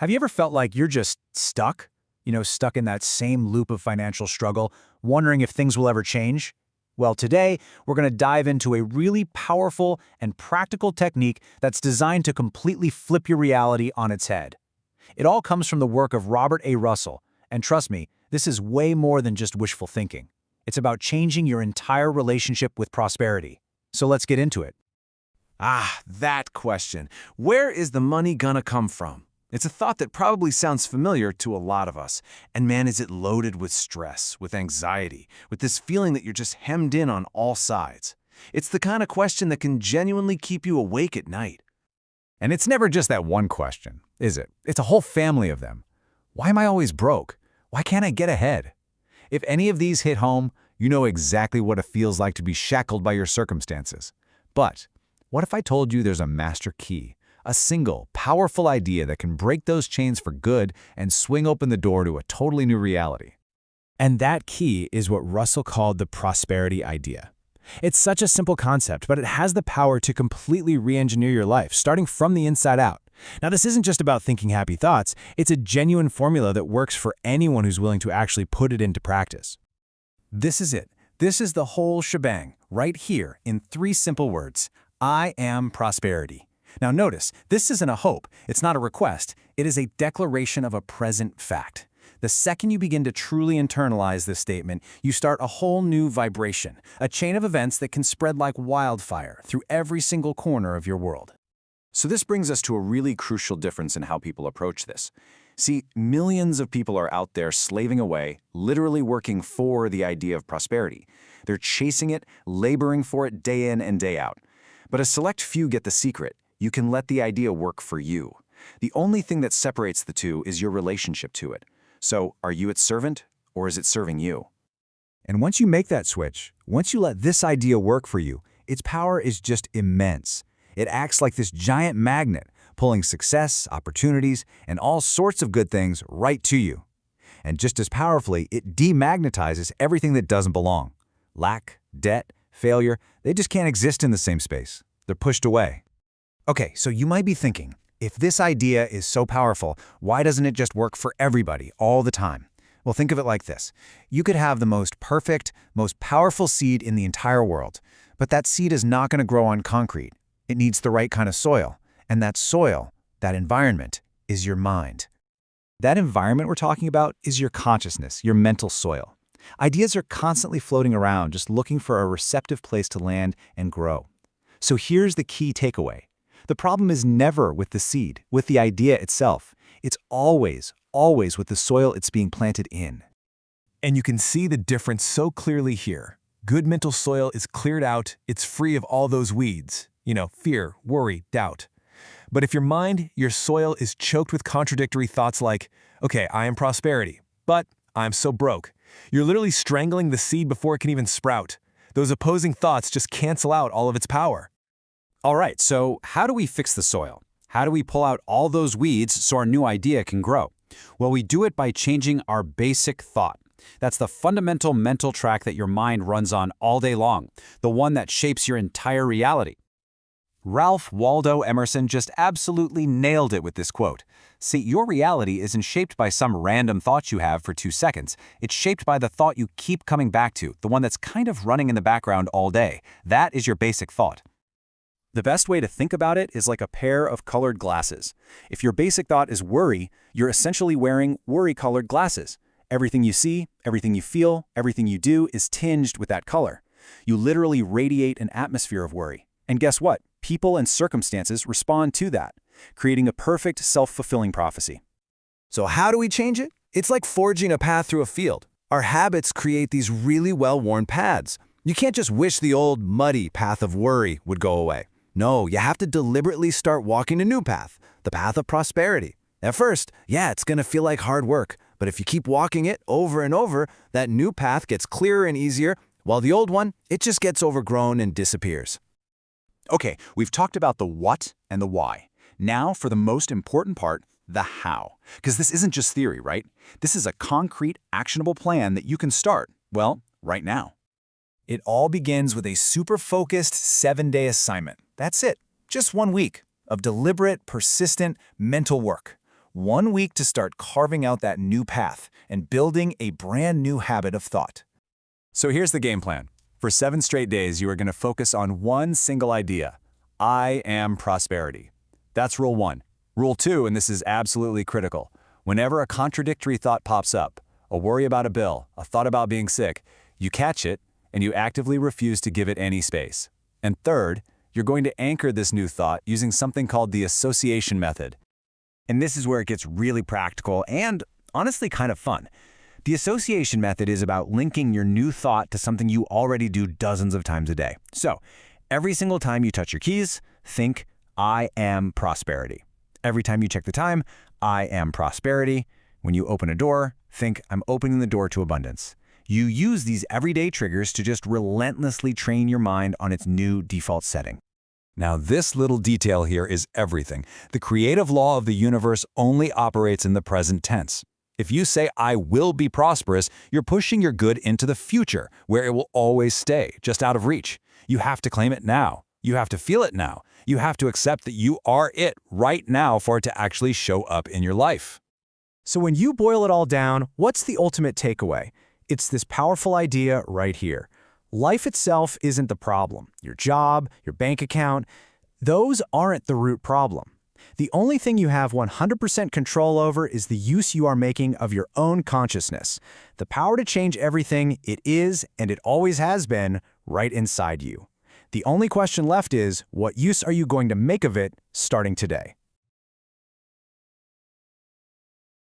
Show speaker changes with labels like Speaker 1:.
Speaker 1: Have you ever felt like you're just stuck? Stuck in that same loop of financial struggle, wondering if things will ever change? Well, today, we're going to dive into a really powerful and practical technique that's designed to completely flip your reality on its head. It all comes from the work of Robert A. Russell, and trust me, this is way more than just wishful thinking. It's about changing your entire relationship with prosperity. So let's get into it.
Speaker 2: That question. Where is the money gonna come from? It's a thought that probably sounds familiar to a lot of us. And man, is it loaded with stress, with anxiety, with this feeling that you're just hemmed in on all sides. It's the kind of question that can genuinely keep you awake at night.
Speaker 1: And it's never just that one question, is it? It's a whole family of them. Why am I always broke? Why can't I get ahead? If any of these hit home, you know exactly what it feels like to be shackled by your circumstances. But what if I told you there's a master key, a single, powerful idea that can break those chains for good and swing open the door to a totally new reality? And that key is what Russell called the prosperity idea. It's such a simple concept, but it has the power to completely re-engineer your life, starting from the inside out. Now, this isn't just about thinking happy thoughts. It's a genuine formula that works for anyone who's willing to actually put it into practice. This is it. This is the whole shebang, right here, in 3 simple words. I am prosperity. Now notice, this isn't a hope. It's not a request. It is a declaration of a present fact. The second you begin to truly internalize this statement, you start a whole new vibration, a chain of events that can spread like wildfire through every single corner of your world.
Speaker 2: So this brings us to a really crucial difference in how people approach this. See, millions of people are out there slaving away, literally working for the idea of prosperity. They're chasing it, laboring for it day in and day out. But a select few get the secret. You can let the idea work for you. The only thing that separates the two is your relationship to it. So, are you its servant, or is it serving you?
Speaker 1: And once you make that switch, once you let this idea work for you, its power is just immense. It acts like this giant magnet, pulling success, opportunities, and all sorts of good things right to you. And just as powerfully, it demagnetizes everything that doesn't belong. Lack, debt, failure, they just can't exist in the same space. They're pushed away. Okay, so you might be thinking, if this idea is so powerful, why doesn't it just work for everybody all the time? Well, think of it like this. You could have the most perfect, most powerful seed in the entire world, but that seed is not going to grow on concrete. It needs the right kind of soil, and that soil, that environment, is your mind. That environment we're talking about is your consciousness, your mental soil. Ideas are constantly floating around, just looking for a receptive place to land and grow. So here's the key takeaway. The problem is never with the seed, with the idea itself. It's always with the soil it's being planted in.
Speaker 3: And you can see the difference so clearly here. Good mental soil is cleared out, it's free of all those weeds. Fear, worry, doubt. But if your mind, your soil is choked with contradictory thoughts like, okay, I am prosperity, but I'm so broke. You're literally strangling the seed before it can even sprout. Those opposing thoughts just cancel out all of its power.
Speaker 4: All right, so how do we fix the soil? How do we pull out all those weeds so our new idea can grow? Well, we do it by changing our basic thought. That's the fundamental mental track that your mind runs on all day long, the one that shapes your entire reality. Ralph Waldo Emerson just absolutely nailed it with this quote. See, your reality isn't shaped by some random thought you have for 2 seconds. It's shaped by the thought you keep coming back to, the one that's kind of running in the background all day. That is your basic thought. The best way to think about it is like a pair of colored glasses. If your basic thought is worry, you're essentially wearing worry-colored glasses. Everything you see, everything you feel, everything you do is tinged with that color. You literally radiate an atmosphere of worry. And guess what? People and circumstances respond to that, creating a perfect self-fulfilling prophecy.
Speaker 2: So how do we change it? It's like forging a path through a field. Our habits create these really well-worn paths. You can't just wish the old, muddy path of worry would go away. No, you have to deliberately start walking a new path, the path of prosperity. At first, it's going to feel like hard work, but if you keep walking it over and over, that new path gets clearer and easier, while the old one, it just gets overgrown and disappears.
Speaker 4: Okay, we've talked about the what and the why. Now for the most important part, the how. Because this isn't just theory, right? This is a concrete, actionable plan that you can start, right now.
Speaker 1: It all begins with a super focused 7-day assignment. That's it. Just 1 week of deliberate, persistent mental work.
Speaker 2: 1 week to start carving out that new path and building a brand new habit of thought.
Speaker 1: So here's the game plan. For 7 straight days, you are going to focus on one single idea. I am prosperity. That's rule 1. Rule 2, and this is absolutely critical. Whenever a contradictory thought pops up, a worry about a bill, a thought about being sick, you catch it and you actively refuse to give it any space. And third, you're going to anchor this new thought using something called the association method.
Speaker 2: And this is where it gets really practical and honestly kind of fun. The association method is about linking your new thought to something you already do dozens of times a day. So, every single time you touch your keys, think, I am prosperity. Every time you check the time, I am prosperity. When you open a door, think, I'm opening the door to abundance. You use these everyday triggers to just relentlessly train your mind on its new default setting.
Speaker 1: Now, this little detail here is everything. The creative law of the universe only operates in the present tense. If you say, I will be prosperous, you're pushing your good into the future, where it will always stay, just out of reach. You have to claim it now. You have to feel it now. You have to accept that you are it right now for it to actually show up in your life.
Speaker 2: So when you boil it all down, what's the ultimate takeaway? It's this powerful idea right here. Life itself isn't the problem. Your job, your bank account, those aren't the root problem. The only thing you have 100% control over is the use you are making of your own consciousness. The power to change everything, it is, and it always has been, right inside you. The only question left is, what use are you going to make of it starting today?